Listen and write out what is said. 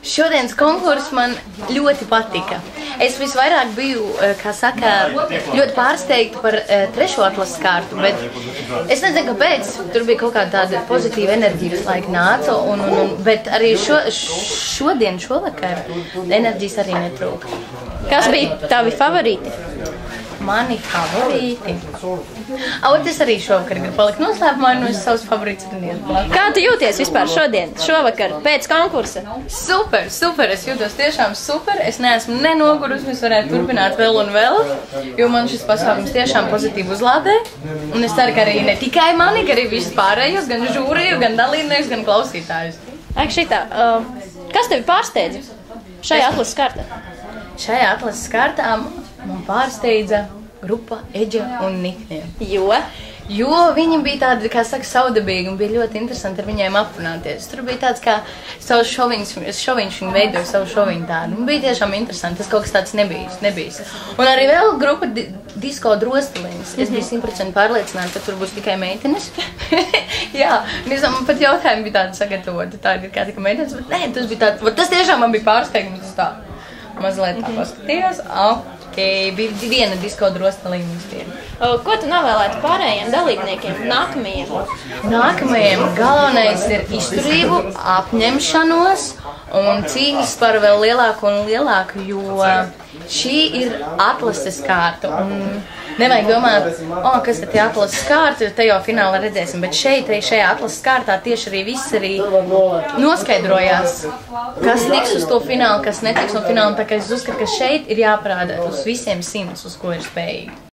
Šodienas konkurss man ļoti patika. Es visvairāk biju, kā saka, ļoti pārsteigta par trešo atlases kārtu, bet es nezinu, kāpēc. Tur bija kaut kāda tāda pozitīva enerģija visu laiku nāca, bet arī šovakar enerģijas arī netrūka. Kas bija tavi favorīti? Mani favorīti. Es arī šovakar gribu palikt noslēpumā, un es savus favorītus arī neatklāju. Kā tu jūties vispār šovakar, pēc konkursa? Super, es jūtos tiešām super. Es neesmu nenogurusi, es varētu turpināt vēl un vēl, jo man šis pasākums tiešām pozitīvi uzlādē. Un es ceru, ka arī ne tikai mani, ka arī visus pārējos, gan žūriju, gan dalībniekus, gan klausītājus. Kas tevi pārsteidza šajā atlases kārtā? Šajā atlases kārtā man pārsteidza grupa Eģa un Niknie. Jo viņi bija tādi, kā saka, saudabīgi un bija ļoti interesanti ar viņiem aprunāties. Tur bija tāds kā savs šoviņš, viņi veidoja savu šoviņu tādu. Un bija tiešām interesanti, tas kaut kas tāds nebijis. Un arī vēl grupa Disko Drosteliņas. Es biju 100% pārliecināta, ka tur būs tikai meitenes. Jā, man pat jautājumi bija tādi sagatavoti, tādi kā tikai meitenes, bet nē, tas bija tāds, tas tiešām man bija pārsteigums, tas tā. Mazliet tā paskatījos, bija viena Disko Drosteliņas. Ko tu novēlētu pārējiem dalībniekiem nākamajiem? Nākamajiem galvenais ir izturību, apņemšanos un cīņas par vēl lielāku un lielāku, jo šī ir atlases kārta. Nevajag domāt, kas tad ir atlases kārta, te jau finālā redzēsim, bet šajā atlases kārtā tieši arī viss arī noskaidrojās, kas tiks uz to finālu, kas netiks no fināla, tā kā es uzskatu, ka šeit ir jāparāda uz visiem 100, uz ko ir spējīgi.